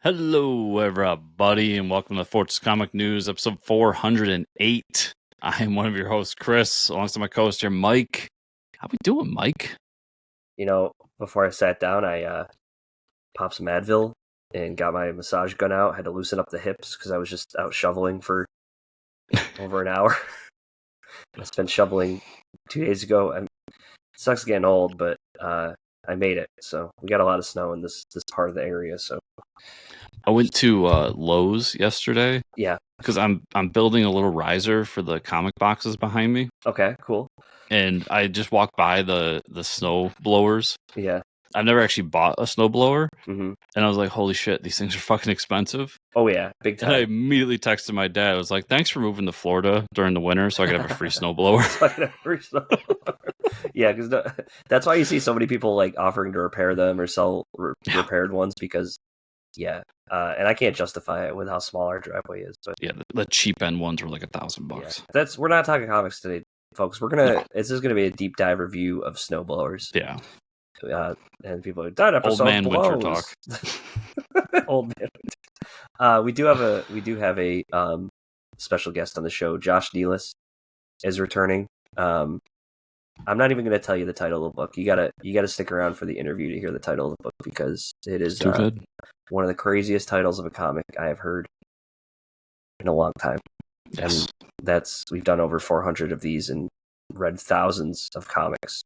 Hello, everybody, and welcome to Fortress Comic News, episode 408. I am one of your hosts, Chris, alongside my co-host here, Mike. How we doing, Mike? You know, before I sat down, I popped some Advil and got my massage gun out. Had to loosen up the hips because I was just out shoveling for over an hour. I spent shoveling 2 days ago. It sucks getting old, but I made it. So we got a lot of snow in this part of the area. So I went to Lowe's yesterday. Yeah. Because I'm building a little riser for the comic boxes behind me. Okay, cool. And I just walked by the snow blowers. Yeah. I've never actually bought a snow blower. Mm-hmm. And I was like, holy shit, these things are fucking expensive. Oh, yeah, big time. And I immediately texted my dad. I was like, thanks for moving to Florida during the winter so I could have a free snow blower. Yeah, because that's why you see so many people like offering to repair them or sell repaired ones because, yeah. And I can't justify it with how small our driveway is. But yeah, the cheap end ones were like $1,000. Yeah. We're not talking comics today, folks. This is gonna be a deep dive review of snowblowers. Yeah. And people are that episode old man blows. winter talk. Old man winter. We do have a special guest on the show. Josh Nealis is returning. I'm not even going to tell you the title of the book. You gotta stick around for the interview to hear the title of the book because it is too good. One of the craziest titles of a comic I have heard in a long time. Yes. And we've done over 400 of these and read thousands of comics.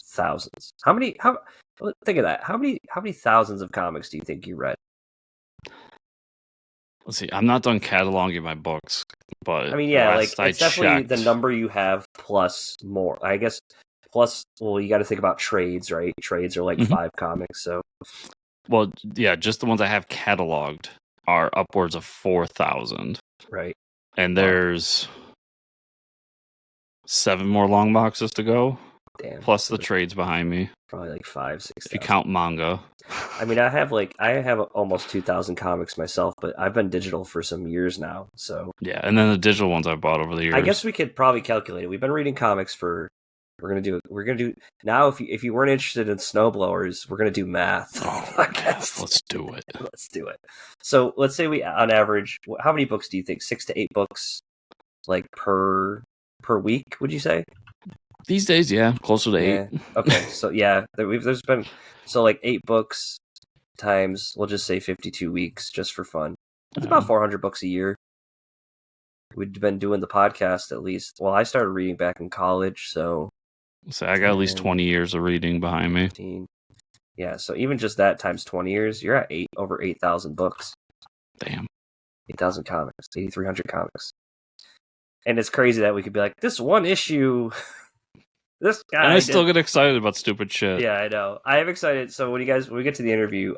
Thousands. Think of that. How many thousands of comics do you think you read? Let's see. I'm not done cataloging my books, but I mean, yeah, it's definitely the number you have plus more. I guess plus. Well, you got to think about trades, right? Trades are like 5 comics. So, well, yeah, just the ones I have cataloged are upwards of 4,000. Right. And there's 7 more long boxes to go. Damn. Plus the trades behind me. Probably like 5-6. If you count manga. I mean, I have almost 2,000 comics myself, but I've been digital for some years now. So yeah, and then the digital ones I bought over the years. I guess we could probably calculate it. We've been reading comics for. We're gonna do now. If you weren't interested in snowblowers, we're gonna do math. Oh, let's do it. Let's do it. So let's say we, on average, how many books do you think? 6 to 8 books, like per week? Would you say? These days, yeah, closer to 8. Okay, so yeah, there's been like 8 books times, we'll just say 52 weeks, just for fun. It's about 400 books a year. We've been doing the podcast at least. Well, I started reading back in college, so I got at least 20 years of reading behind me. 15. Yeah, so even just that times 20 years, you're at over 8,000 books. Damn. 8,000 comics, 8,300 comics. And it's crazy that we could be like, this one issue. This guy. And I still get excited about stupid shit. Yeah, I know. I am excited. So when we get to the interview,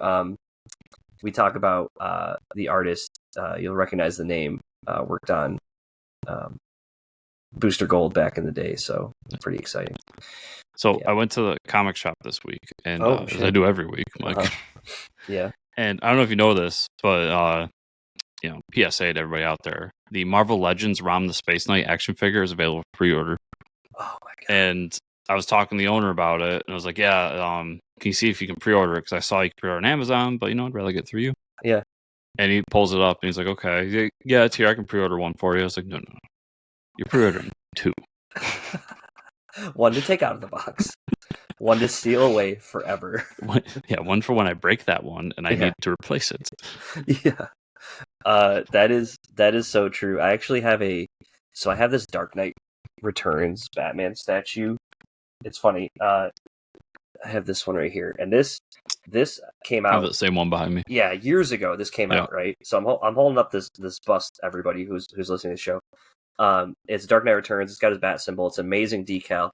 we talk about the artist. You'll recognize the name. Worked on Booster Gold back in the day, so pretty exciting. So yeah. I went to the comic shop this week, and as I do every week, Mike. Yeah. And I don't know if you know this, but PSA to everybody out there: the Marvel Legends Rom the Space Knight action figure is available for pre-order. Oh my god! And I was talking to the owner about it, and I was like, "Yeah, can you see if you can pre-order it? Because I saw you can pre-order on Amazon, but I'd rather get through you." Yeah. And he pulls it up, and he's like, "Okay, he's like, yeah, it's here. I can pre-order one for you." I was like, "No, you're pre-ordering 2. One to take out of the box, one to steal away forever." One for when I break that one, and I need to replace it. Yeah, that is so true. I actually have I have this Dark Knight Returns Batman statue. It's funny. I have this one right here, and this came out. I have the same one behind me. Yeah, years ago this came out, right? So I'm holding up this bust. Everybody who's listening to the show, it's Dark Knight Returns. It's got his bat symbol. It's amazing decal,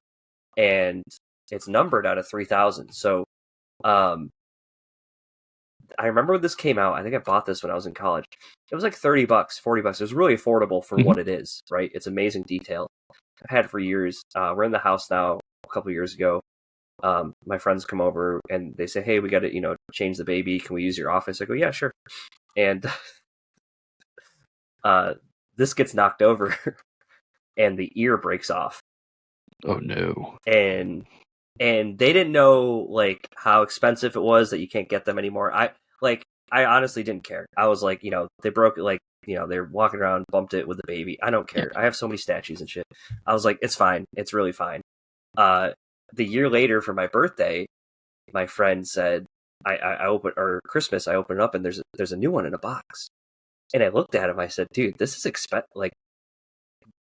and it's numbered out of 3,000. So, I remember when this came out. I think I bought this when I was in college. It was like $30, $40. It was really affordable for what it is, right? It's amazing detail. I've had it for years. We're in the house now. A couple of years ago, my friends come over and they say, "Hey, we got to change the baby. Can we use your office?" I go, "Yeah, sure." And this gets knocked over, and the ear breaks off. Oh no! And they didn't know like how expensive it was that you can't get them anymore. I honestly didn't care. I was like, they broke it, like, they're walking around, bumped it with the baby. I don't care. I have so many statues and shit. I was like, it's fine. It's really fine. The year later for my birthday, my friend said, I opened, or Christmas, I opened it up and there's a new one in a box. And I looked at him. I said, dude, this is like,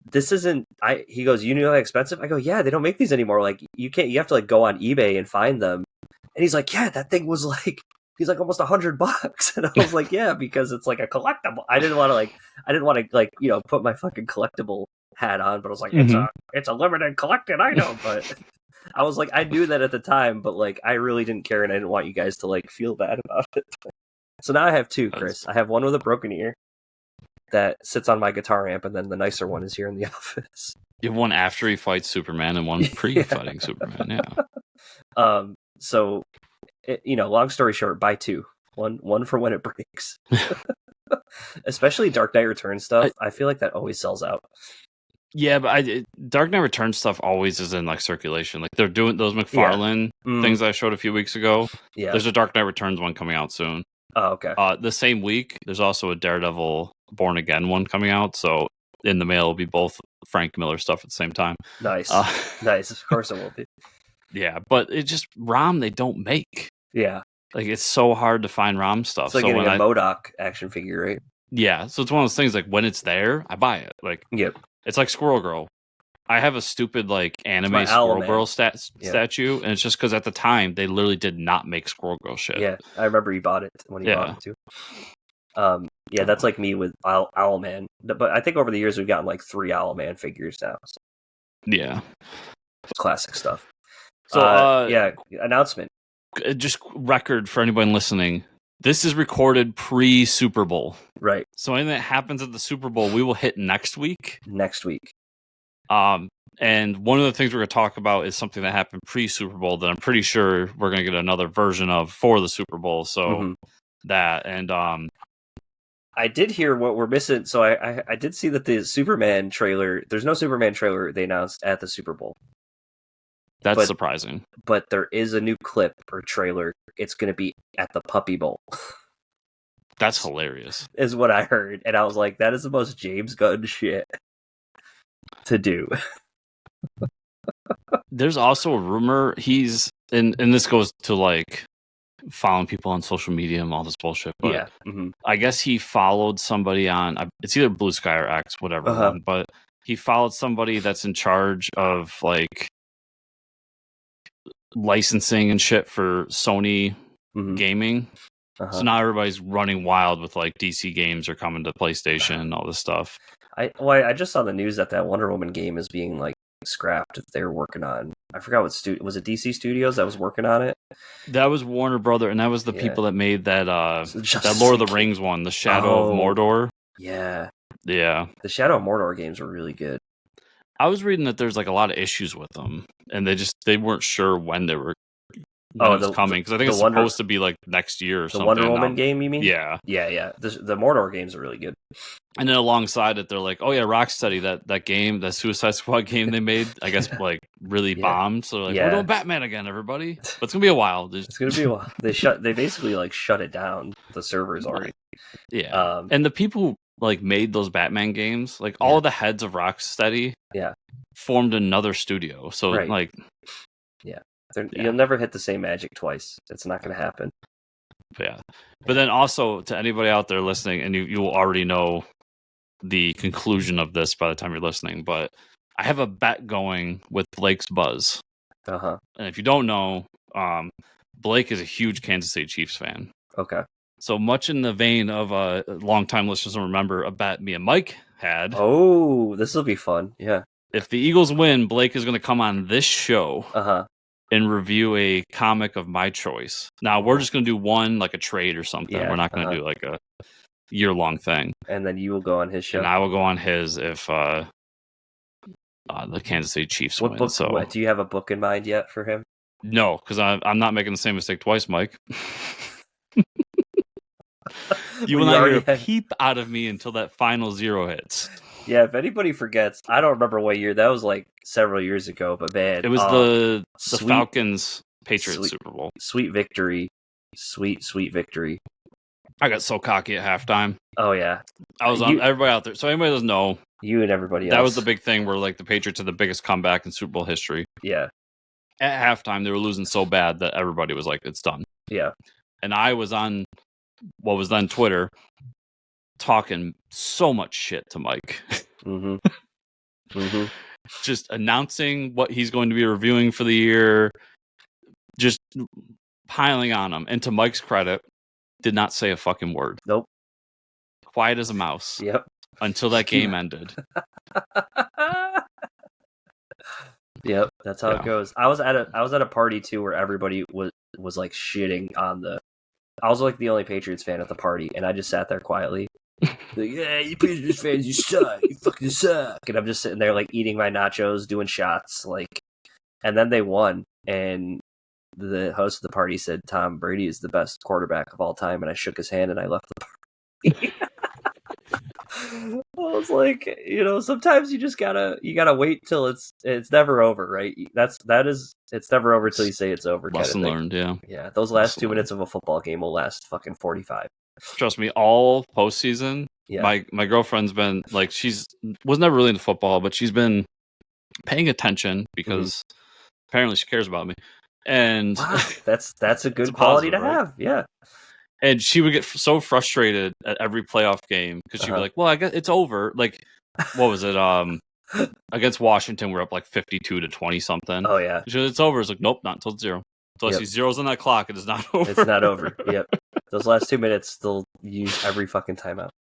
this isn't. He goes, you know how expensive? I go, yeah, they don't make these anymore. Like, you can't. You have to like go on eBay and find them. And he's like, yeah, that thing was like, he's like almost $100. And I was like, yeah, because it's like a collectible. I didn't want to like put my fucking collectible hat on, but I was like, it's a limited collected item. But I was like, I knew that at the time, but like I really didn't care, and I didn't want you guys to like feel bad about it. So now I have two, Chris. I have one with a broken ear that sits on my guitar amp, and then the nicer one is here in the office. You have one after he fights Superman and one pre-fighting Superman. Yeah. So, long story short, buy two. One for when it breaks. Especially Dark Knight Returns stuff. I feel like that always sells out. Yeah, but Dark Knight Returns stuff always is in like circulation. Like they're doing those McFarlane things I showed a few weeks ago. Yeah. There's a Dark Knight Returns one coming out soon. Oh, okay. The same week, there's also a Daredevil Born Again one coming out. So in the mail will be both Frank Miller stuff at the same time. Nice. Nice. Of course it will be. Yeah, but it just ROM they don't make. Yeah. Like it's so hard to find ROM stuff. It's like getting a MODOK action figure, right? Yeah. So it's one of those things like when it's there, I buy it. Like yep. It's like Squirrel Girl. I have a stupid like anime Squirrel Girl statue, and it's just because at the time they literally did not make Squirrel Girl shit. Yeah, I remember you bought it when you bought it too. Yeah, that's like me with Owlman. But I think over the years we've gotten like 3 Owlman figures now. So. Yeah, it's classic stuff. So yeah, announcement. Just record for anyone listening. This is recorded pre-Super Bowl. Right. So anything that happens at the Super Bowl, we will hit next week. Next week. And one of the things we're going to talk about is something that happened pre-Super Bowl that I'm pretty sure we're going to get another version of for the Super Bowl. So that, and I did hear what we're missing. So I did see that the Superman trailer, there's no Superman trailer they announced at the Super Bowl. That's surprising. But there is a new clip or trailer. It's going to be at the Puppy Bowl. That's hilarious. Is what I heard. And I was like, that is the most James Gunn shit to do. There's also a rumor he's, and this goes to like following people on social media and all this bullshit. But yeah. I guess he followed somebody on, it's either Blue Sky or X, whatever one, but he followed somebody that's in charge of like licensing and shit for Sony gaming. So now everybody's running wild with like DC games are coming to PlayStation and all this stuff. I just saw the news that Wonder Woman game is being like scrapped. They were working on. I forgot what was it. DC Studios that was working on it. That was Warner Brother, and that was the people that made that that Lord of the Rings one, the Shadow of Mordor. Yeah. The Shadow of Mordor games were really good. I was reading that there's like a lot of issues with them, and they weren't sure when they were. It was coming because I think it's supposed to be like next year or something. The Wonder Woman game, you mean? Yeah. The Mordor games are really good. And then alongside it, they're like, "Oh yeah, Rocksteady, that game, that Suicide Squad game they made, I guess like really bombed." So they're like, "We're doing Batman again, everybody." But it's gonna be a while. It's gonna be a while. They basically like shut it down. The servers already. Yeah. And the people like made those Batman games, like all of the heads of Rocksteady, formed another studio. So like, you'll never hit the same magic twice. It's not going to happen. Yeah. But then also to anybody out there listening, and you will already know the conclusion of this by the time you're listening, but I have a bet going with Blake's Buzz. And if you don't know, Blake is a huge Kansas City Chiefs fan. Okay. So much in the vein of longtime listeners will remember a bet me and Mike had. Oh, this will be fun. Yeah. If the Eagles win, Blake is going to come on this show and review a comic of my choice. Now, we're just going to do one, like a trade or something. We're not going to do like a year-long thing. And then you will go on his show. And I will go on his if the Kansas City Chiefs win. Do you have a book in mind yet for him? No, because I'm not making the same mistake twice, Mike. You will not hear a peep out of me until that final 0 hits. Yeah, if anybody forgets, I don't remember what year. That was like several years ago, but man. It was the Falcons Patriots Super Bowl. Sweet victory. Sweet victory. I got so cocky at halftime. Oh yeah, I was on everybody out there. So anybody doesn't know, you and everybody that else. was the big thing where like the Patriots had the biggest comeback in Super Bowl history. Yeah. At halftime, they were losing so bad that everybody was like, "It's done." Yeah. And I was on what was then Twitter, talking so much shit to Mike. Mm-hmm. Mm-hmm. Just announcing what he's going to be reviewing for the year, just piling on him. And to Mike's credit, did not say a fucking word. Nope. Quiet as a mouse. Yep. Until that game ended. Yep, that's how it goes. I was at a party too where everybody was like shitting on the. I was like the only Patriots fan at the party, and I just sat there quietly. Like, yeah, you Patriots fans, you suck. You fucking suck. And I'm just sitting there like eating my nachos, doing shots, like. And then they won, and the host of the party said Tom Brady is the best quarterback of all time, and I shook his hand and I left the party. I was like, sometimes you just gotta wait till it's never over, right? It's never over till you say it's over. Lesson learned, yeah. Yeah, those last 2 minutes of a football game will last fucking 45. Trust me, all postseason. Yeah. My girlfriend's been like, was never really into football, but she's been paying attention because apparently she cares about me. And wow, that's a good quality to have, yeah. And she would get so frustrated at every playoff game because she'd be like, well, I guess it's over. Like, what was it? Against Washington, we're up like 52-20 something. Oh, yeah. She goes, it's over. It's like, nope, not until it's 0. So I see zeros on that clock. It is not over. It's not over. Yep. Those last 2 minutes, they'll use every fucking timeout.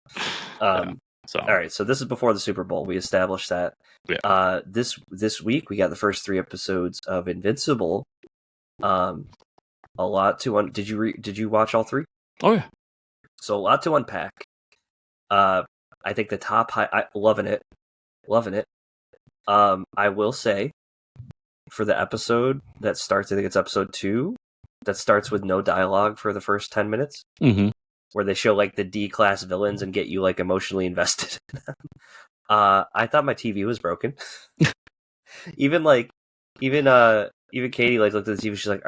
So all right. So this is before the Super Bowl. We established that. Yeah. This week, we got the first 3 episodes of Invincible. A lot to did you watch all 3? Oh yeah. So a lot to unpack. I think the top loving it. I will say, for the episode that starts, I think it's episode 2, that starts with no dialogue for the first 10 minutes, where they show like the D-class villains and get you like emotionally invested in them. I thought my TV was broken. even Katie like looked at the TV. She's like,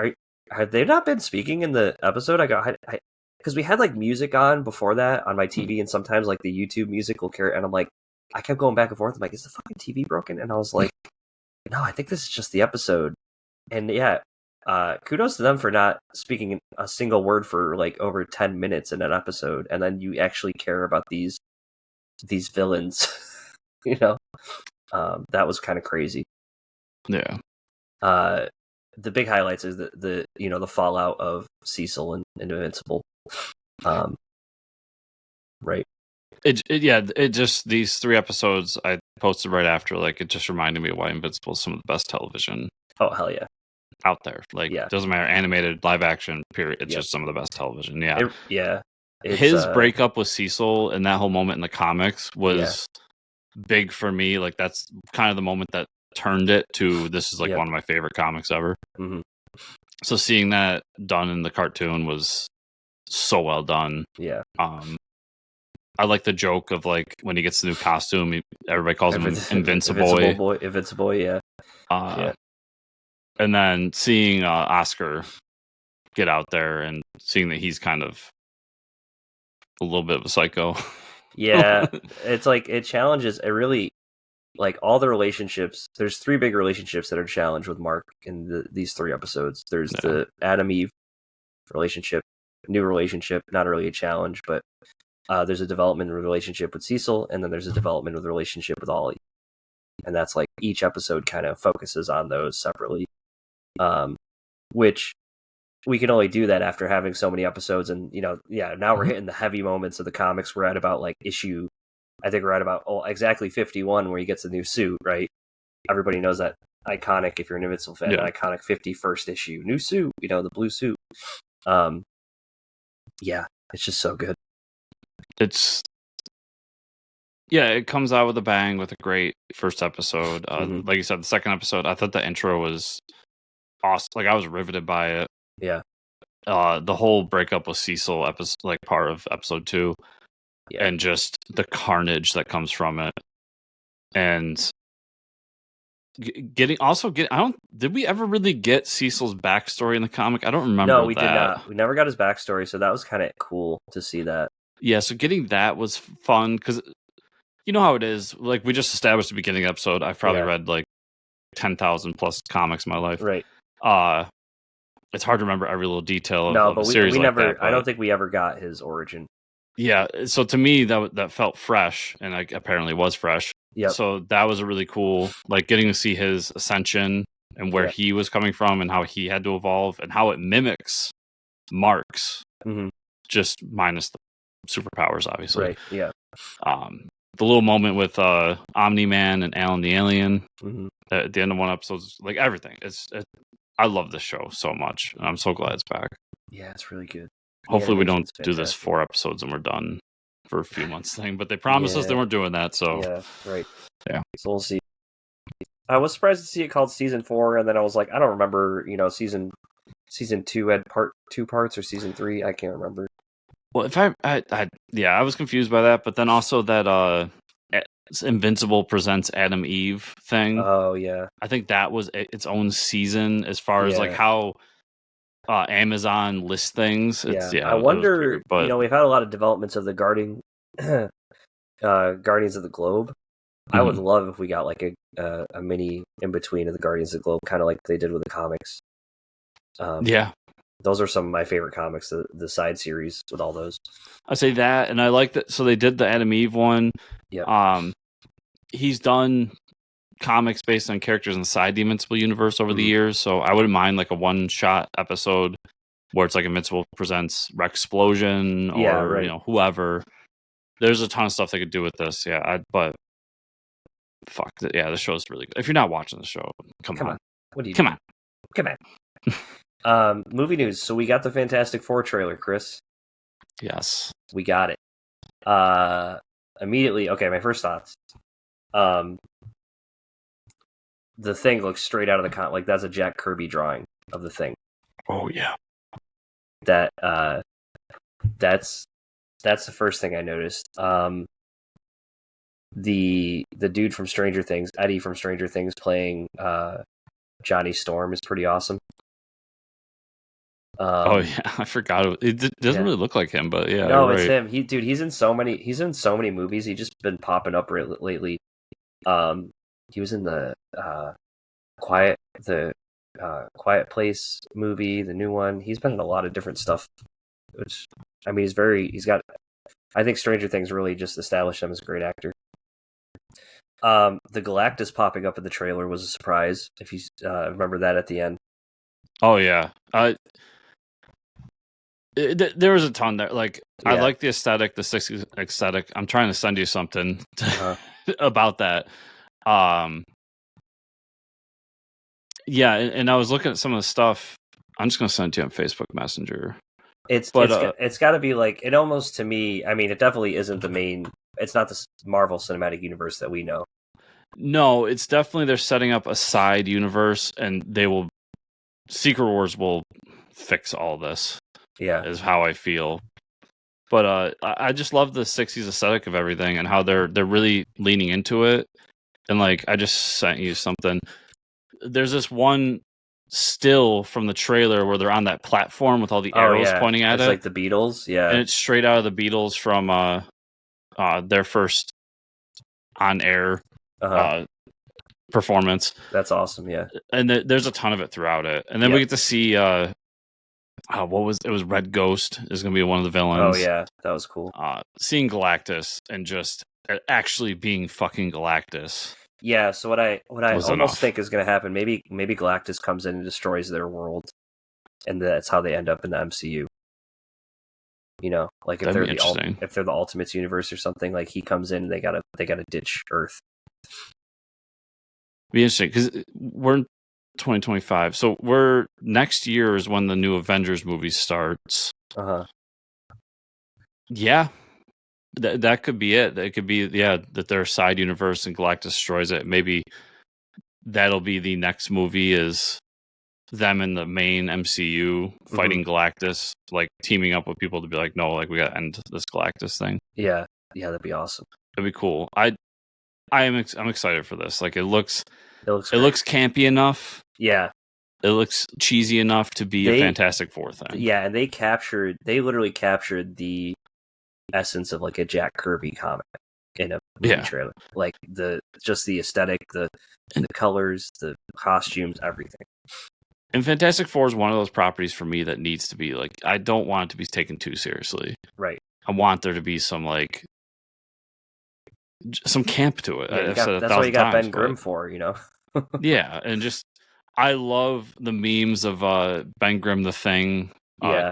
have they not been speaking in the episode? I go, because we had like music on before that on my TV, and sometimes like the YouTube music will carry, and I'm like, I kept going back and forth. I'm like, is the fucking TV broken? And I was like, no, I think this is just the episode. And yeah, kudos to them for not speaking a single word for like over 10 minutes in an episode, and then you actually care about these villains. That was kind of crazy. Yeah. The big highlights is the fallout of Cecil and Invincible. Right. It just, these 3 episodes I posted right after, like, it just reminded me of why Invincible is some of the best television. Oh, hell yeah. Out there. Like, it doesn't matter, animated, live action, period. It's just some of the best television. Yeah. His breakup with Cecil and that whole moment in the comics was big for me. Like, that's kind of the moment that turned it to, this is like one of my favorite comics ever. Mm-hmm. So seeing that done in the cartoon was so well done. Yeah. I like the joke of like when he gets the new costume, everybody calls him Invincible. Invincible, yeah. And then seeing Oscar get out there and seeing that he's kind of a little bit of a psycho. Yeah, it's like it challenges. It really, like, all the relationships. There's 3 big relationships that are challenged with Mark in these 3 episodes. There's the Adam Eve relationship, new relationship, not really a challenge, but there's a development relationship with Cecil, and then there's a development with relationship with Ollie. And that's like each episode kind of focuses on those separately, which we can only do that after having so many episodes. And, now we're hitting the heavy moments of the comics. We're at about like issue, I think we're at about exactly 51 where he gets a new suit, right? Everybody knows that iconic, if you're an Invincible fan, iconic 51st issue, new suit, the blue suit. It's just so good. It comes out with a bang with a great first episode. Like you said, the second episode, I thought the intro was awesome. Like, I was riveted by it. Yeah. The whole breakup with Cecil episode, like part of episode 2, and just the carnage that comes from it. And Did we ever really get Cecil's backstory in the comic? I don't remember. No, we that. did not. We never got his backstory, so that was kind of cool to see that. Yeah, so getting that was fun because you know how it is. Like we just established at the beginning of the episode, I've probably read like 10,000 plus comics in my life. Right. It's hard to remember every little detail of a we series never. like that. I don't think we ever got his origin. Yeah, so to me that felt fresh, and like apparently was fresh. Yep. So that was a really cool, like getting to see his ascension and where he was coming from and how he had to evolve and how it mimics Mark's, just minus the superpowers, obviously. Right. Yeah. The little moment with Omni-Man and Alan the Alien at the end of one episode, like everything. I love this show so much, and I'm so glad it's back. Yeah, it's really good. Hopefully we don't do this 4 episodes and we're done for a few months thing, but they promised us they weren't doing that, so yeah, right. Yeah. So we'll see. I was surprised to see it called season 4, and then I was like, I don't remember, season 2 had 2 parts or season 3. I can't remember. Well, if I was confused by that, but then also that Invincible presents Adam Eve thing. Oh yeah, I think that was its own season as far as like how Amazon lists things. I wonder. Weird, we've had a lot of developments of the Guardians of the Globe. I would love if we got like a mini in between of the Guardians of the Globe, kind of like they did with the comics. Those are some of my favorite comics, the side series with all those. I say that, and I like that. So they did the Adam Eve one. Yeah. He's done comics based on characters inside the Invincible universe over the years, so I wouldn't mind like a one-shot episode where it's like Invincible presents Rexplosion or whoever. There's a ton of stuff they could do with this. But fuck, the show's really good. If you're not watching the show, come on. What do you? Come on. Movie news. So we got the Fantastic Four trailer, Chris. Yes, we got it. Immediately. Okay, my first thoughts. The Thing looks straight out of the like that's a Jack Kirby drawing of the Thing. Oh yeah. That's the first thing I noticed. The dude from Stranger Things, Eddie from Stranger Things, playing Johnny Storm is pretty awesome. Oh yeah, I forgot. It doesn't really look like him, but yeah. No, it's him. He's in so many. He's in so many movies. He's just been popping up lately. He was in the Quiet Place movie, the new one. He's been in a lot of different stuff. Which I mean, I think Stranger Things really just established him as a great actor. The Galactus popping up in the trailer was a surprise. If you remember that at the end. Oh yeah. There was a ton there. Like I like the aesthetic, the 60s aesthetic. I'm trying to send you something about that. Yeah, and I was looking at some of the stuff. I'm just gonna send it to you on Facebook Messenger. It's got to be like it almost to me. I mean, it definitely isn't the main. It's not the Marvel Cinematic Universe that we know. No, it's definitely they're setting up a side universe, and Secret Wars will fix all this. Yeah, is how I feel. But I just love the 60s aesthetic of everything and how they're really leaning into it. And like I just sent you something. There's this one still from the trailer where they're on that platform with all the arrows pointing at it. It's like the Beatles, and it's straight out of the Beatles from their first on-air performance. That's awesome, yeah. And there's a ton of it throughout it. And then we get to see it was Red Ghost is going to be one of the villains. Oh yeah, that was cool. Seeing Galactus and just actually being fucking Galactus. Yeah, so what I almost think is going to happen, maybe Galactus comes in and destroys their world, and that's how they end up in the MCU. Like if they're the Ultimates universe or something, like he comes in and they gotta ditch Earth. Be interesting because we're in 2025, so next year is when the new Avengers movie starts. Yeah. That could be it. It could be, that their side universe and Galactus destroys it. Maybe that'll be the next movie is them in the main MCU fighting Galactus, like teaming up with people to be like, no, like we got to end this Galactus thing. Yeah, that'd be awesome. That'd be cool. I'm excited for this. Like it looks great. campy enough. Yeah. It looks cheesy enough to be a Fantastic Four thing. Yeah, and they literally captured the essence of like a Jack Kirby comic in a movie trailer. Like just the aesthetic, the colors, the costumes, everything. And Fantastic Four is one of those properties for me that needs to be like, I don't want it to be taken too seriously. Right. I want there to be some camp to it. Yeah, that's why you got Ben Grimm for, Yeah, and just I love the memes of Ben Grimm the Thing,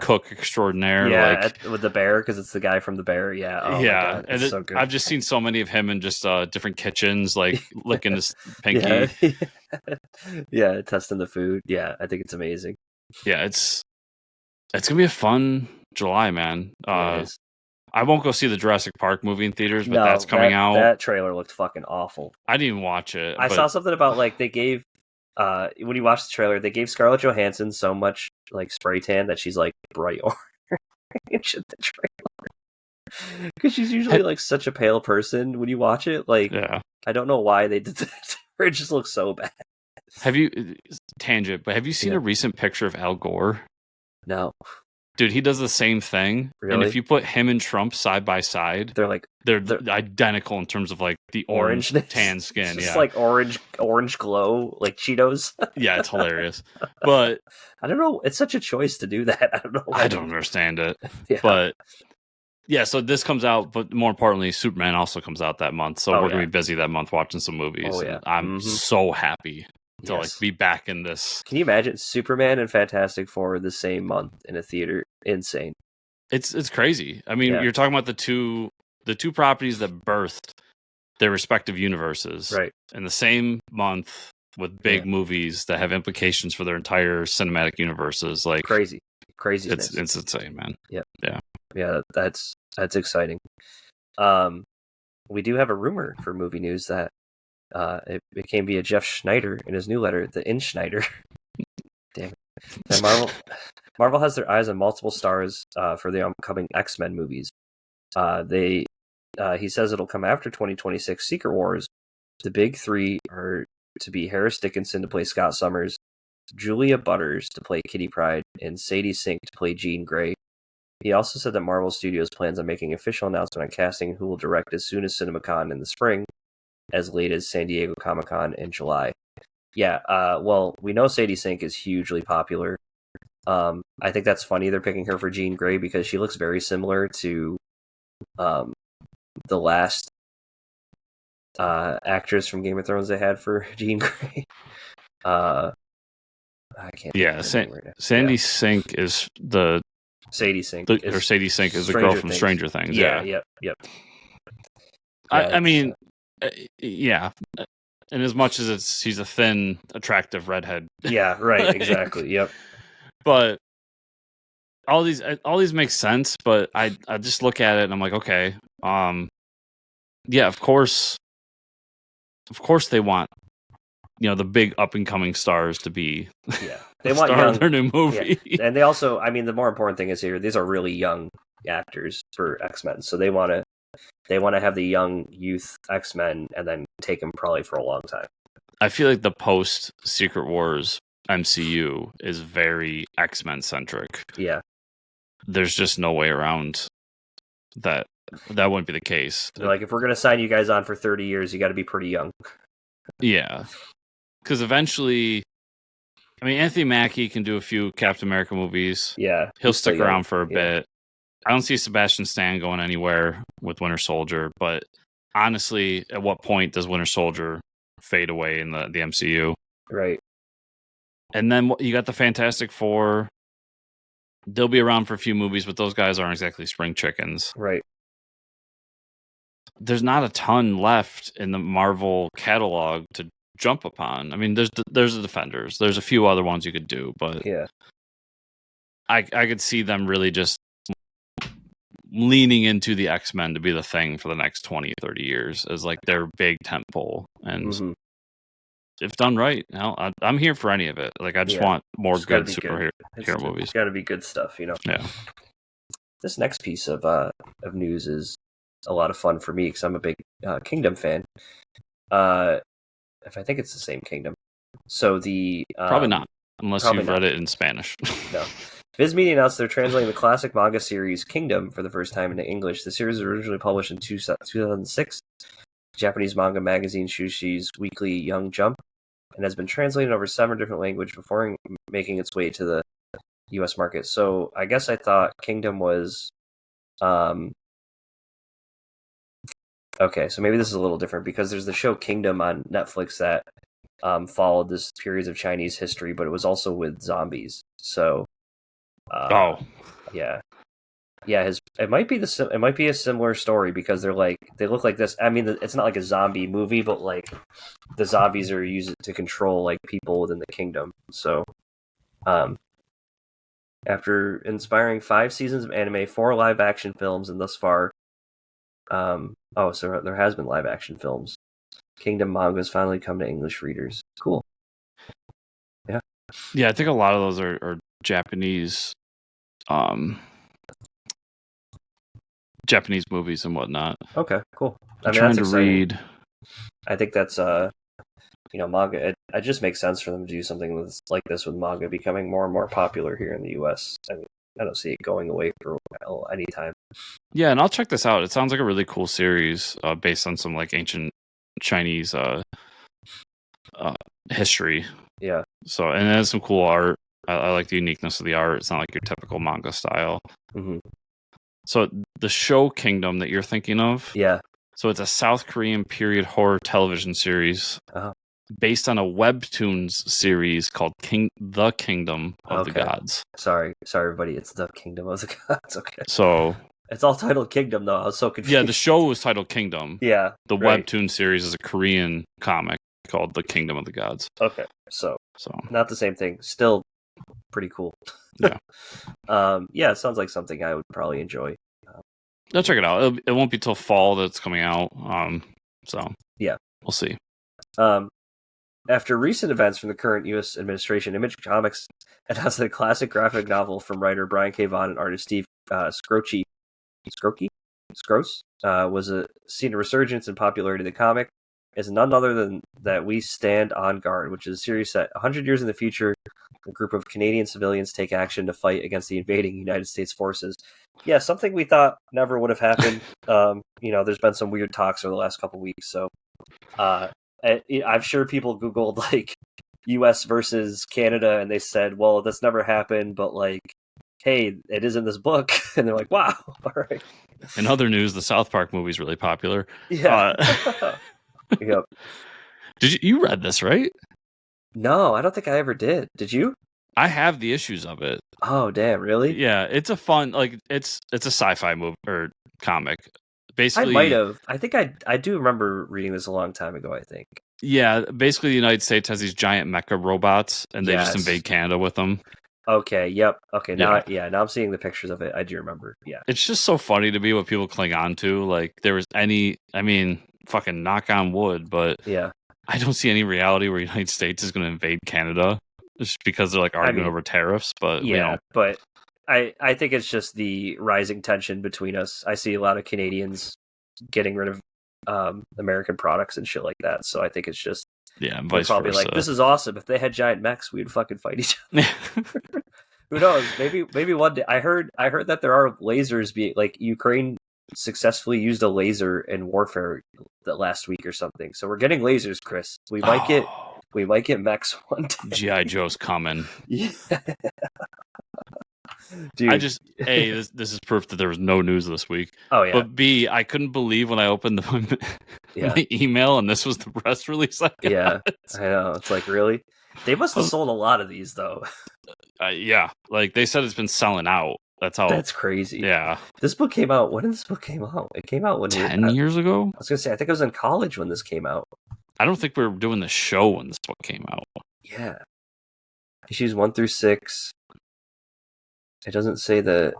cook extraordinaire. Yeah, with the bear, because it's the guy from the bear. Yeah, oh my God, it's so good. I've just seen so many of him in just different kitchens, like licking his pinky. Yeah, testing the food. Yeah, I think it's amazing. Yeah, it's gonna be a fun July, man. I won't go see the Jurassic Park movie in theaters, but that's coming out. That trailer looked fucking awful. I didn't even watch it. I saw something about like they gave when you watch the trailer, they gave Scarlett Johansson so much like spray tan that she's like bright orange in the trailer. Because she's usually like such a pale person when you watch it. Like, I don't know why they did that. It just looks so bad. Have you seen a recent picture of Al Gore? No. Dude, he does the same thing. Really? And if you put him and Trump side by side, they're identical in terms of like the orange tan skin. It's like orange glow, like Cheetos. Yeah, it's hilarious. But I don't know. It's such a choice to do that. I don't know. I don't understand it. Yeah. But yeah, so this comes out, but more importantly, Superman also comes out that month. So we're gonna be busy that month watching some movies. Oh yeah. I'm so happy to like be back in this. Can you imagine Superman and Fantastic Four the same month in a theater? Insane. It's crazy. I mean, you're talking about the two properties that birthed their respective universes in the same month with big movies that have implications for their entire cinematic universes. Like crazy. It's insane, man. Yeah, that's exciting. We do have a rumor for movie news that it came via Jeff Schneider in his new letter, the In Schneider. Damn it. And Marvel has their eyes on multiple stars for the upcoming X-Men movies. He says it'll come after 2026 Secret Wars. The big three are to be Harris Dickinson to play Scott Summers, Julia Butters to play Kitty Pryde, and Sadie Sink to play Jean Grey. He also said that Marvel Studios plans on making official announcement on casting who will direct as soon as CinemaCon in the spring, as late as San Diego Comic-Con in July. Yeah, well, we know Sadie Sink is hugely popular. I think that's funny they're picking her for Jean Grey because she looks very similar to the last actress from Game of Thrones they had for Jean Grey. I can't. Yeah, Sandy Sink is the Sadie Sink. Or Sadie Sink is the girl from Stranger Things. Yep. I mean, yeah. And as much as she's a thin, attractive redhead. Yeah, right. Exactly. Yep. But all these make sense, but I just look at it and I'm like, okay, yeah, of course they want the big up and coming stars to be they want star of their new movie. Yeah. And they also, I mean, the more important thing is here, these are really young actors for X-Men, so they want to have the young youth X-Men and then take them probably for a long time. I feel like the post Secret Wars MCU is very X-Men centric. Yeah. There's just no way around that. That wouldn't be the case. They're like, if we're going to sign you guys on for 30 years, you got to be pretty young. Yeah. Because eventually, I mean, Anthony Mackie can do a few Captain America movies. Yeah. He'll stick around for a bit. I don't see Sebastian Stan going anywhere with Winter Soldier, but honestly, at what point does Winter Soldier fade away in the MCU? Right. And then you got the Fantastic Four. They'll be around for a few movies, but those guys aren't exactly spring chickens. Right. There's not a ton left in the Marvel catalog to jump upon. I mean, there's the Defenders. There's a few other ones you could do, but yeah, I could see them really just leaning into the X-Men to be the thing for the next 20, 30 years as like their big tentpole. And if done right, I'm here for any of it. Like I just want more good superhero movies. It's got to be good stuff, Yeah. This next piece of news is a lot of fun for me because I'm a big Kingdom fan. If I think it's the same Kingdom. So the Probably not, unless probably you've read it in Spanish. No. Viz Media announced they're translating the classic manga series Kingdom for the first time into English. The series was originally published in 2006, Japanese manga magazine Shushi's weekly Young Jump, and has been translated over 7 different languages before making its way to the U.S. market. So I guess I thought Kingdom was... okay, so maybe this is a little different because there's the show Kingdom on Netflix that followed this periods of Chinese history, but it was also with zombies. So, yeah, it might be a similar story because they look like this. I mean, it's not like a zombie movie, but like the zombies are used to control like people within the kingdom. So, after inspiring 5 seasons of anime, 4 live action films, and thus far, so there has been live action films. Kingdom manga has finally come to English readers. Cool. Yeah, I think a lot of those are Japanese, Japanese movies and whatnot. Okay, cool. I'm trying to read. I think that's manga. It just makes sense for them to do something like this with manga becoming more and more popular here in the U.S. I mean, I don't see it going away for a while anytime. Yeah, and I'll check this out. It sounds like a really cool series based on some like ancient Chinese history. Yeah. So, and it has some cool art. I like the uniqueness of the art. It's not like your typical manga style. Mm-hmm. So the show Kingdom that you're thinking of, yeah. So it's a South Korean period horror television series based on a webtoons series called The Kingdom of the Gods. Sorry, everybody. It's The Kingdom of the Gods. Okay. So it's all titled Kingdom, though. I was so confused. Yeah, the show was titled Kingdom. Yeah. The webtoon series is a Korean comic called The Kingdom of the Gods. Okay. So not the same thing. Still pretty cool. Yeah. It sounds like something I would probably enjoy. I'll check it out. It won't be till fall that it's coming out. So yeah, we'll see. After recent events from the current U.S. administration, Image Comics announced that a classic graphic novel from writer Brian K. Vaughan and artist Steve Scroce was seen a resurgence in popularity of the comic. Is none other than that We Stand on Guard, which is a series set 100 years in the future. A group of Canadian civilians take action to fight against the invading United States forces. Yeah, something we thought never would have happened. There's been some weird talks over the last couple of weeks. So I'm sure people Googled like U.S. versus Canada, and they said, well, that's never happened, but like, hey, it is in this book. And they're like, wow, all right. In other news, the South Park movie is really popular. Yeah. Yep. Did you read this, right? No, I don't think I ever did. Did you? I have the issues of it. Oh, damn! Really? Yeah, it's a fun it's a sci-fi movie or comic. Basically, I might have. I think I do remember reading this a long time ago. I think. Yeah, basically, the United States has these giant mecha robots, and they just invade Canada with them. Okay. Yep. Okay. Now, now I'm seeing the pictures of it. I do remember. Yeah. It's just so funny to me what people cling on to. Like there was fucking knock on wood, but yeah, I don't see any reality where the United States is going to invade Canada just because they're like arguing over tariffs. But but I think it's just the rising tension between us. I see a lot of Canadians getting rid of American products and shit like that. So I think it's just and vice probably versa. Like, this is awesome. If they had giant mechs, we'd fucking fight each other. Who knows? Maybe one day. I heard that there are lasers being like Ukraine successfully used a laser in warfare that last week or something. So we're getting lasers, Chris. We might get mechs one day. G.I. Joe's coming. Yeah. Dude. This is proof that there was no news this week. Oh yeah. But B, I couldn't believe when I opened the email and this was the press release. I know. It's like, really? They must have sold a lot of these though. Yeah, like they said, it's been selling out. That's crazy. Yeah. This book came out. When did this book came out? It came out when 10 years ago. I was gonna say, I think I was in college when this came out. I don't think we were doing the show when this book came out. Yeah. Issues 1 through 6. It doesn't say the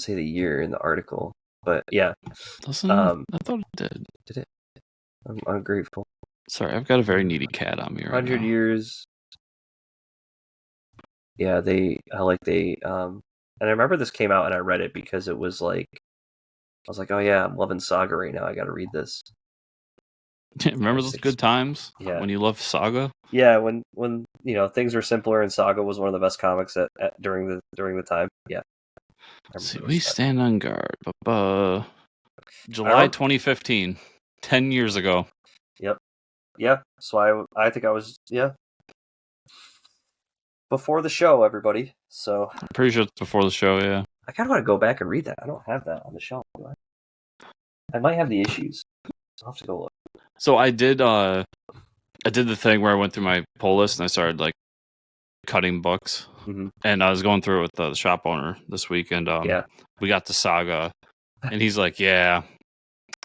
year in the article, but yeah. Doesn't I thought it did. Did it? I'm ungrateful. Sorry, I've got a very needy cat on me right 100 now. years. Yeah, and I remember this came out and I read it because it was like was like, oh yeah, I'm loving Saga right now. I got to read this. Remember those good times when you loved Saga? Yeah, when things were simpler and Saga was one of the best comics during the time. Yeah. See, we stand on guard. July 2015, 10 years ago. Yep. Yeah. So I think I was before the show, everybody. So I'm pretty sure it's before the show. Yeah. I kind of want to go back and read that. I don't have that on the shelf. Do I? I might have the issues. I'll have to go look. So I did the thing where I went through my pull list and I started like cutting books, and I was going through it with the shop owner this week, and we got the Saga, and he's like, yeah,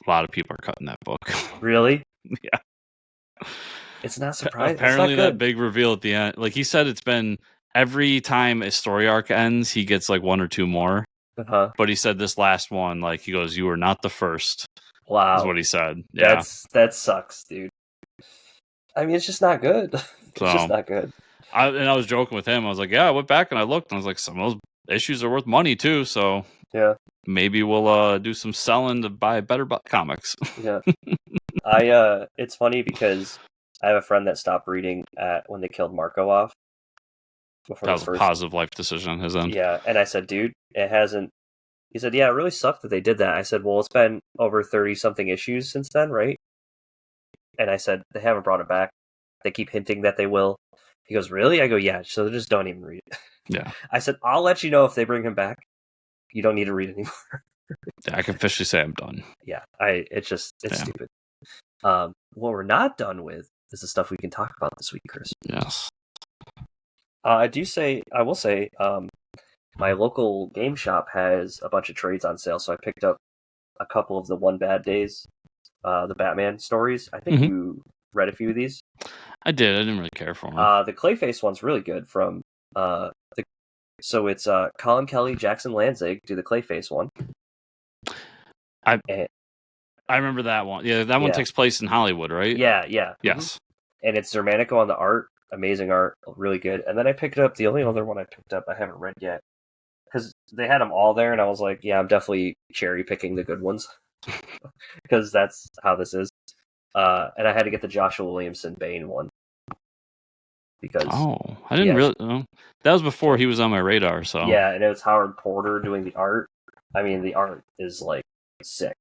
a lot of people are cutting that book. Really? Yeah. It's not surprising. Apparently that big reveal at the end, like he said, it's been every time a story arc ends, he gets like one or two more. But he said this last one, like he goes, you were not the first. Wow. Is what he said. Yeah. That sucks, dude. I mean, it's just not good. It's just not good. I was joking with him. I was like, yeah, I went back and I looked and I was like, some of those issues are worth money too. So yeah, maybe we'll do some selling to buy better comics. Yeah. It's funny because I have a friend that stopped reading when they killed Marco off. That was a positive life decision on his end. Yeah, and I said, dude, it hasn't. He said, yeah, it really sucked that they did that. I said, well, it's been over 30-something issues since then, right? And I said, they haven't brought it back. They keep hinting that they will. He goes, really? I go, yeah, so just don't even read it. Yeah. I said, I'll let you know if they bring him back. You don't need to read anymore. Yeah, I can officially say I'm done. Yeah, it's stupid. What we're not done with is the stuff we can talk about this week, Chris. Yes. I will say, my local game shop has a bunch of trades on sale, so I picked up a couple of the One Bad Days, the Batman stories. I think you read a few of these. I did. I didn't really care for them. The Clayface one's really good. So it's Colin Kelly, Jackson Lanzig do the Clayface one. I remember that one. Yeah, that one takes place in Hollywood, right? Yeah. Yes. And it's Germanico on the art. Amazing art. Really good. And then I picked up the only other one I picked up I haven't read yet. Because they had them all there, and I was like, yeah, I'm definitely cherry picking the good ones. Because that's how this is. And I had to get the Joshua Williamson Bane one. Because I didn't really. That was before he was on my radar. So yeah, and it was Howard Porter doing the art. I mean, the art is like sick.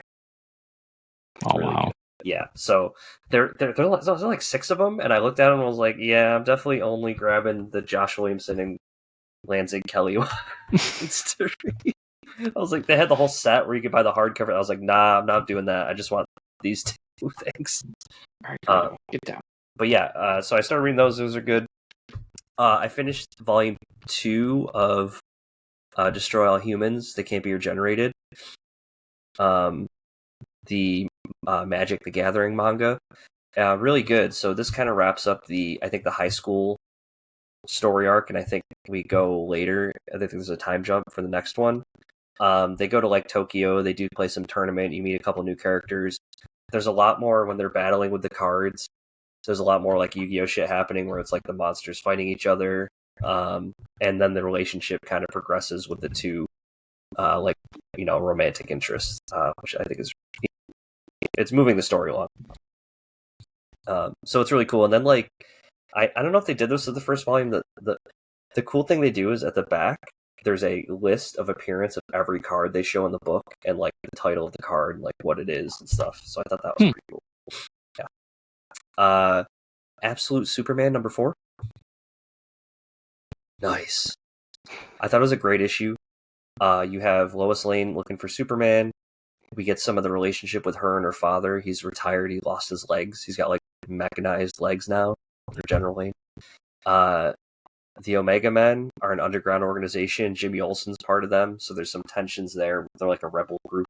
Oh really wow! Good. Yeah, so there's like 6 of them, and I looked at them and was like, yeah, I'm definitely only grabbing the Josh Williamson and Lanzig Kelly ones to read. I was like, they had the whole set where you could buy the hardcover. I was like, nah, I'm not doing that. I just want these 2 things. All right, get down. But yeah, so I started reading those. Those are good. I finished volume 2 of Destroy All Humans. They Can't Be Regenerated. The Magic the Gathering manga. Really good. So this kind of wraps up I think the high school story arc, and I think we go later. I think there's a time jump for the next one. They go to like Tokyo. They do play some tournament. You meet a couple new characters. There's a lot more when they're battling with the cards. There's a lot more like Yu-Gi-Oh shit happening where it's like the monsters fighting each other. And then the relationship kind of progresses with the two, romantic interests, which I think it's moving the story along. So it's really cool. And then like, I don't know if they did this with the first volume. The cool thing they do is at the back, there's a list of appearance of every card they show in the book and like the title of the card and like what it is and stuff. So I thought that was pretty cool. Yeah. Absolute Superman number 4. Nice. I thought it was a great issue. You have Lois Lane looking for Superman. We get some of the relationship with her and her father. He's retired. He lost his legs. He's got like mechanized legs now. They're General Lane. The Omega Men are an underground organization. Jimmy Olsen's part of them, so there's some tensions there. They're like a rebel group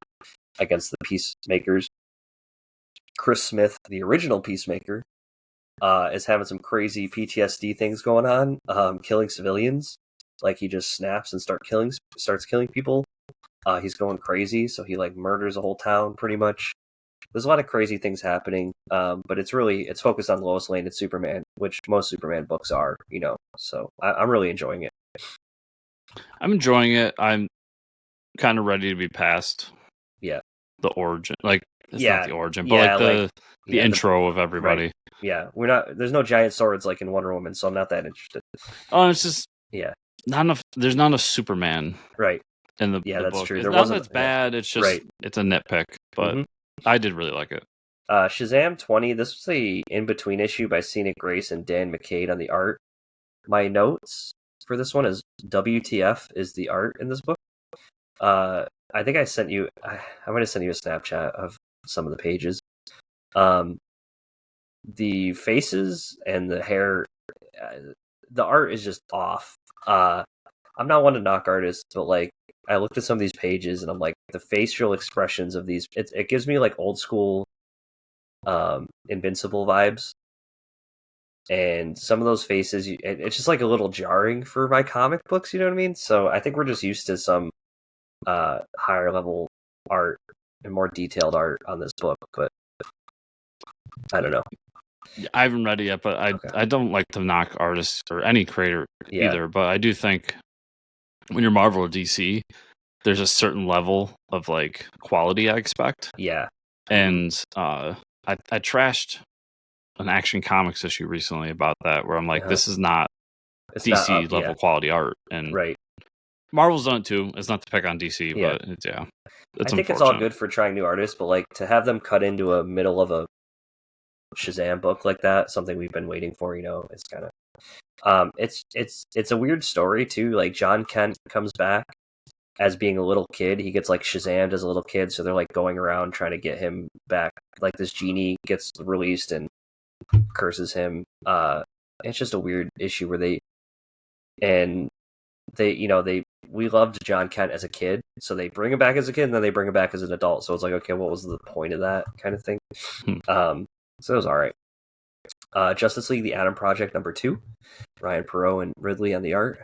against the Peacemakers. Chris Smith, the original Peacemaker, is having some crazy PTSD things going on, killing civilians. Like he just snaps and starts killing people. He's going crazy, so he like murders a whole town pretty much. There's a lot of crazy things happening, but it's focused on Lois Lane and Superman, which most Superman books are, So I'm really enjoying it. I'm enjoying it. I'm kind of ready to be past. Yeah. the origin, like it's Yeah, not the origin, but yeah, like like the yeah, intro of everybody. right. Yeah, we're not. There's no giant swords like in Wonder Woman, so I'm not that interested. Oh, it's just Yeah, not enough. There's not enough Superman right. in the Yeah, that's book. true. It's There not that wasn't. it's Yeah, bad. It's just right. it's a nitpick, but hmm I did really like it. Shazam 20. This was a in between issue by Scenic Grace and Dan McCade on the art. My notes for this one is WTF is the art in this book. I think I sent you. I might have sent you a Snapchat of some of the pages. The faces and the hair, the art is just off. I'm not one to knock artists, but like I looked at some of these pages and I'm like the facial expressions of these. It gives me like old school, Invincible vibes, and some of those faces, it's just like a little jarring for my comic books. You know what I mean? So I think we're just used to some higher level art and more detailed art on this book, but I don't know. I haven't read it yet, but I don't like to knock artists or any creator either. But I do think when you're Marvel or DC, there's a certain level of like quality I expect. Yeah, and I trashed an Action Comics issue recently about that, where I'm like, this is not it's DC not up, level quality art, and right. Marvel's done it too. It's not to pick on DC, but it's I think it's all good for trying new artists, but like to have them cut into a middle of a Shazam book like that, something we've been waiting for, it's kind of it's a weird story too. Like John Kent comes back as being a little kid. He gets like Shazammed as a little kid, so they're like going around trying to get him back. Like this genie gets released and curses him. It's just a weird issue where we loved John Kent as a kid, so they bring him back as a kid and then they bring him back as an adult. So it's like, okay, what was the point of that kind of thing? So it was all right. Justice League: The Atom Project #2, Ryan Perot and Ridley on the art.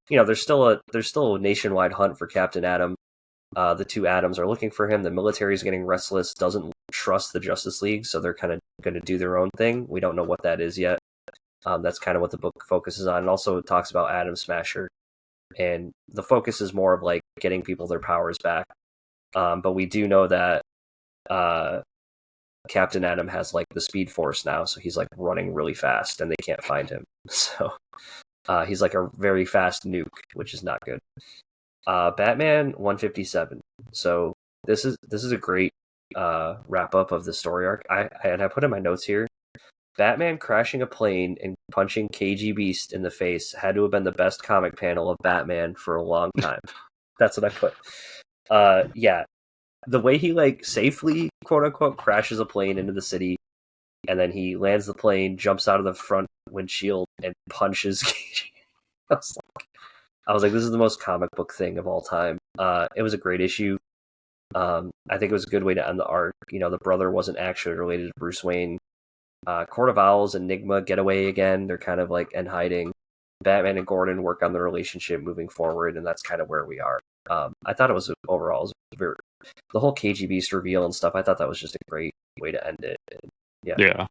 There's still a nationwide hunt for Captain Atom. The two Atoms are looking for him. The military is getting restless, doesn't trust the Justice League, so they're kind of going to do their own thing. We don't know what that is yet. That's kind of what the book focuses on. And also it talks about Atom Smasher, and the focus is more of like getting people their powers back. But we do know that Captain Atom has like the Speed Force now, so he's like running really fast, and they can't find him. So he's like a very fast nuke, which is not good. Batman 157. So this is a great wrap up of the story arc. I put in my notes here. Batman crashing a plane and punching KG Beast in the face had to have been the best comic panel of Batman for a long time. That's what I put. Yeah. The way he like safely, quote unquote, crashes a plane into the city, and then he lands the plane, jumps out of the front windshield, and punches KG. I was like, this is the most comic book thing of all time. It was a great issue. I think it was a good way to end the arc. The brother wasn't actually related to Bruce Wayne. Court of Owls and Enigma get away again. They're kind of like in hiding. Batman and Gordon work on their relationship moving forward, and that's kind of where we are. I thought it was overall the whole KG Beast reveal and stuff. I thought that was just a great way to end it. And, yeah.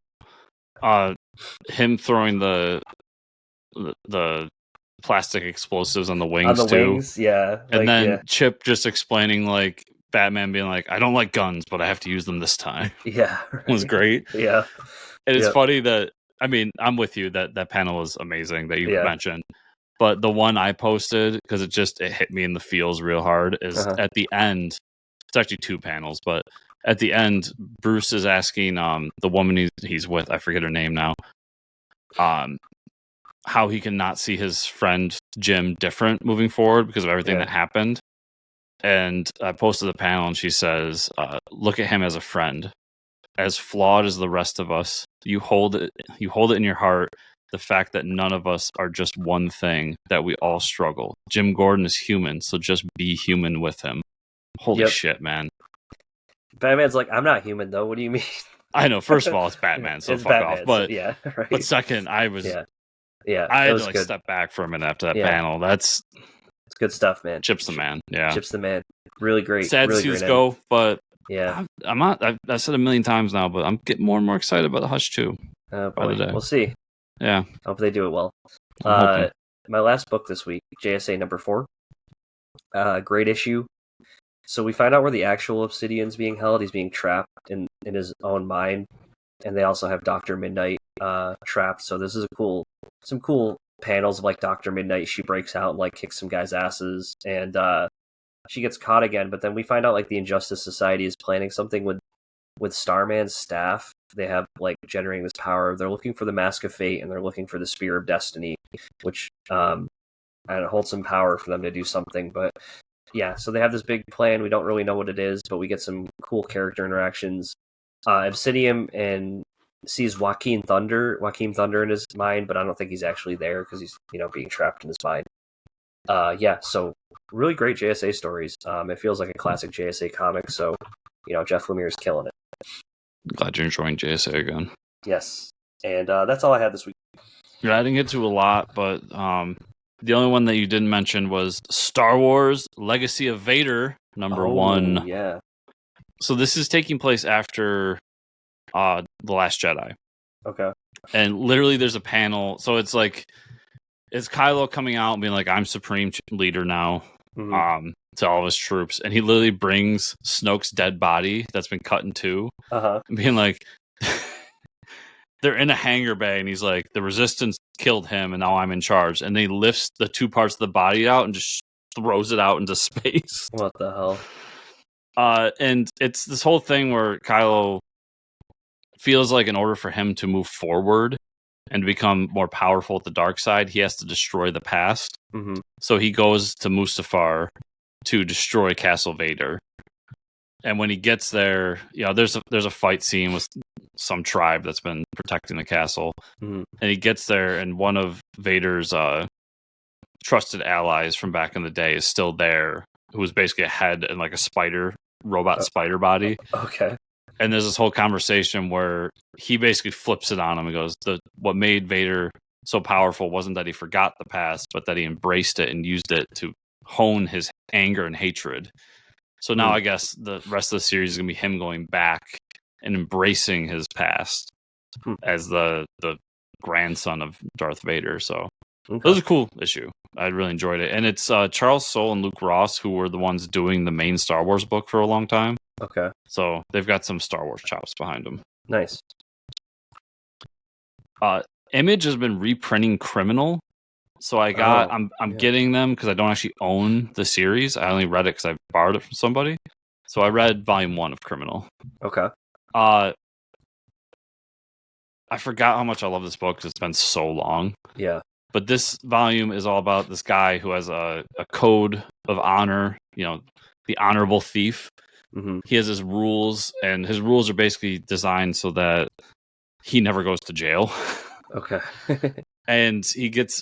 Him throwing the plastic explosives on the wings wings, yeah. And then Chip just explaining like Batman being like, I don't like guns, but I have to use them this time. Yeah, right. It was great. Yeah. And it's funny that, I mean, I'm with you that panel was amazing that you mentioned. But the one I posted, because it hit me in the feels real hard, is at the end. It's actually two panels, but at the end, Bruce is asking the woman he's with, I forget her name now, how he can not see his friend Jim different moving forward because of everything that happened. And I posted the panel, and she says, "Look at him as a friend, as flawed as the rest of us. You hold it in your heart. The fact that none of us are just one thing, that we all struggle. Jim Gordon is human, so just be human with him." Holy shit, man! Batman's like, I'm not human though. What do you mean? I know. First of all, it's Batman, so it's fuck Batman, off. But so, right. But second, I was I had to like step back for a minute after that panel. It's good stuff, man. Chip's the man. Yeah, Chip's the man. Really great. Sad really to see go, but yeah, I'm not. I said a million times now, but I'm getting more and more excited about the Hush 2. We'll see. Yeah, hope they do it well. My last book this week, JSA #4. Great issue. So we find out where the actual Obsidian's being held. He's being trapped in his own mind, and they also have Doctor Midnight trapped. So this is some cool panels of like Doctor Midnight. She breaks out and like kicks some guys' asses, and she gets caught again. But then we find out like the Injustice Society is planning something with Starman's staff. They have like generating this power. They're looking for the Mask of Fate, and they're looking for the Spear of Destiny, which holds some power for them to do something. But yeah, so they have this big plan. We don't really know what it is, but we get some cool character interactions. Obsidian and sees Joaquin Thunder in his mind, but I don't think he's actually there because he's being trapped in his mind. Yeah, so really great JSA stories. It feels like a classic JSA comic. So Jeff Lemire's killing it. Glad you're enjoying JSA again. Yes, and that's all I had this week. Yeah, I didn't get to a lot, but the only one that you didn't mention was Star Wars Legacy of Vader #1. Yeah. So this is taking place after The Last Jedi. Okay. And literally there's a panel. So it's like, it's Kylo coming out and being like, I'm Supreme Leader now, to all of his troops. And he literally brings Snoke's dead body that's been cut in two. And being like, they're in a hangar bay, and he's like, the Resistance killed him, and now I'm in charge. And they lifts the two parts of the body out and just throws it out into space. What the hell? And it's this whole thing where Kylo feels like in order for him to move forward and to become more powerful at the dark side, he has to destroy the past. So he goes to Mustafar to destroy Castle Vader. And when he gets there, there's a fight scene with some tribe that's been protecting the castle. And he gets there, and one of Vader's trusted allies from back in the day is still there, who was basically a head and like a robot spider body. Okay. And there's this whole conversation where he basically flips it on him and goes, what made Vader so powerful wasn't that he forgot the past, but that he embraced it and used it to hone his anger and hatred. So now I guess the rest of the series is going to be him going back and embracing his past as the grandson of Darth Vader. So it was a cool issue. I really enjoyed it. And it's Charles Soule and Luke Ross, who were the ones doing the main Star Wars book for a long time. Okay. So they've got some Star Wars chops behind them. Nice. Image has been reprinting Criminal. So I'm getting them because I don't actually own the series. I only read it because I borrowed it from somebody. So I read volume 1 of Criminal. Okay. I forgot how much I love this book because it's been so long. Yeah. But this volume is all about this guy who has a code of honor, the honorable thief. He has his rules, and his rules are basically designed so that he never goes to jail. Okay. And he gets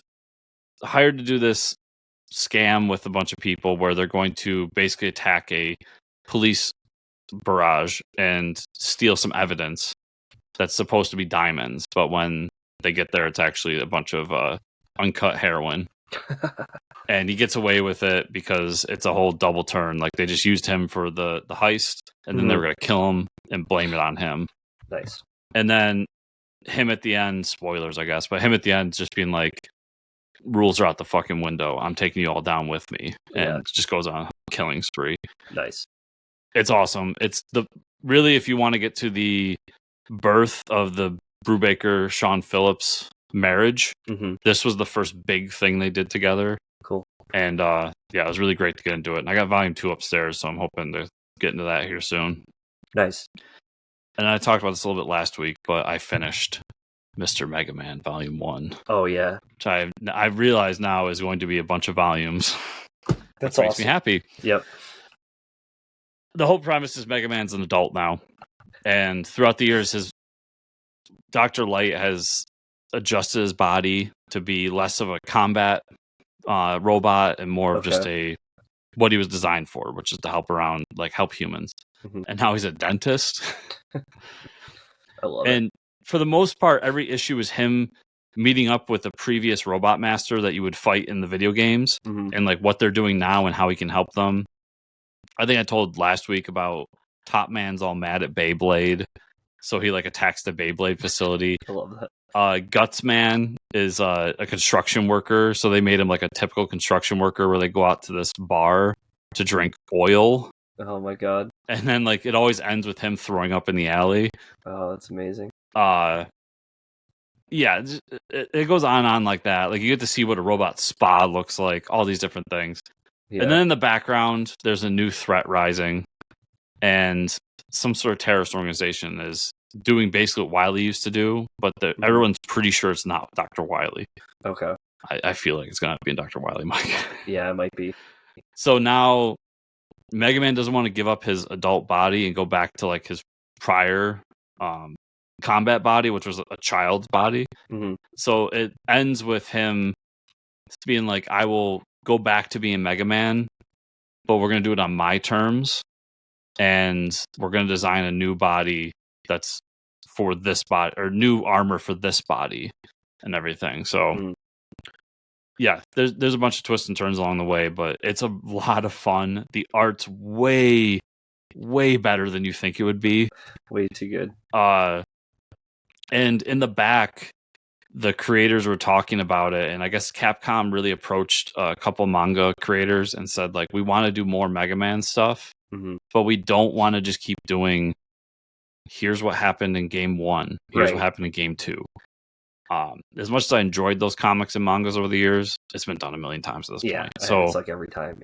hired to do this scam with a bunch of people where they're going to basically attack a police barrage and steal some evidence that's supposed to be diamonds, but when they get there, it's actually a bunch of uncut heroin. And he gets away with it because it's a whole double turn. Like, they just used him for the heist, and then they were going to kill him and blame it on him. Nice. And then him at the end, spoilers, I guess, but him at the end just being like, rules are out the fucking window. I'm taking you all down with me. And just goes on a killing spree. Nice. It's awesome. It's really, if you want to get to the birth of the Brubaker Sean Phillips marriage, this was the first big thing they did together. Cool. And it was really great to get into it. And I got volume 2 upstairs, so I'm hoping to get into that here soon. Nice. And I talked about this a little bit last week, but I finished Mr. Megaman volume 1. Oh yeah. Which I realize now is going to be a bunch of volumes. That's makes me happy. Yep. The whole premise is Megaman's an adult now. And throughout the years, his Dr. Light has adjusted his body to be less of a combat robot and more of just what he was designed for, which is to help around, like help humans. And now he's a dentist. I love it. And for the most part, every issue is him meeting up with a previous robot master that you would fight in the video games and like what they're doing now and how he can help them. I think I told last week about Top Man's all mad at Beyblade, so he like attacks the Beyblade facility. I love that. Gutsman is a construction worker, so they made him like a typical construction worker where they go out to this bar to drink oil Oh my god. And then like it always ends with him throwing up in the alley. Oh, that's amazing. Yeah, it goes on and on like that. Like you get to see what a robot spa looks like, all these different things. Yeah. And then in the background, there's a new threat rising, and some sort of terrorist organization is doing basically what Wily used to do, but everyone's pretty sure it's not Dr. Wily. Okay. I feel like it's going to be in Dr. Wily, Mike. Yeah, it might be. So now Mega Man doesn't want to give up his adult body and go back to like his prior combat body, which was a child's body. Mm-hmm. So it ends with him being like, I will go back to being Mega Man, but we're going to do it on my terms. And we're going to design a new body that's for this body, or new armor for this body and everything. So yeah, there's a bunch of twists and turns along the way, but it's a lot of fun. The art's way better than you think it would be. Way too good. And in the back, the creators were talking about it, and I guess Capcom really approached a couple manga creators and said, like, we want to do more Mega Man stuff, but we don't want to just keep doing, here's what happened in game 1, here's what happened in game 2. As much as I enjoyed those comics and mangas over the years, it's been done a million times at this point. So it's like every time,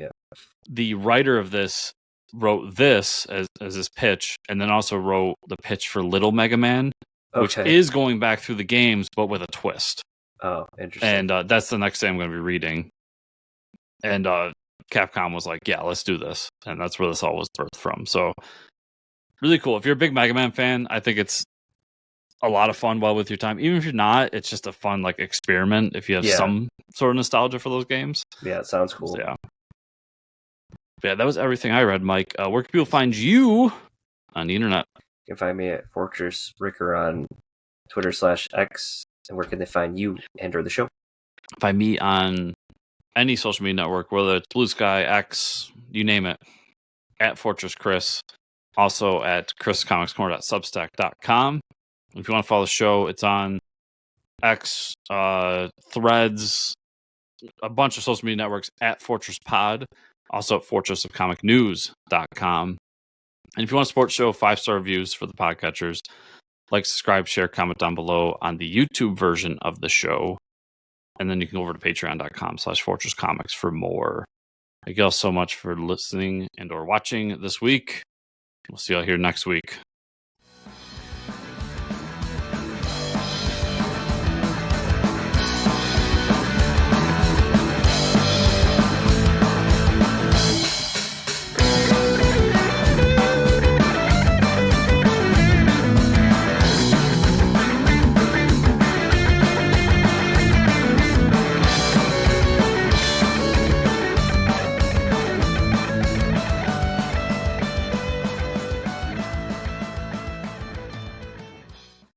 the writer of this wrote this as this pitch, and then also wrote the pitch for Little Mega Man, which is going back through the games, but with a twist. Oh, interesting. And that's the next thing I'm going to be reading. And Capcom was like, yeah, let's do this. And that's where this all was birthed from. So really cool. If you're a big Mega Man fan, I think it's a lot of fun while with your time. Even if you're not, it's just a fun like experiment if you have some sort of nostalgia for those games. Yeah, it sounds cool. So, yeah, that was everything I read, Mike. Where can people find you on the internet? You can find me at Fortress Ricker on Twitter/X. And where can they find you and or the show? Find me on any social media network, whether it's Blue Sky, X, you name it, at Fortress Chris. Also at chriscomicscorner.substack.com. If you want to follow the show, it's on X, Threads, a bunch of social media networks at Fortress Pod. Also at fortressofcomicnews.com. And if you want to support the show, 5-star reviews for the podcatchers. Like, subscribe, share, comment down below on the YouTube version of the show. And then you can go over to patreon.com/fortresscomics for more. Thank you all so much for listening and or watching this week. We'll see you all here next week.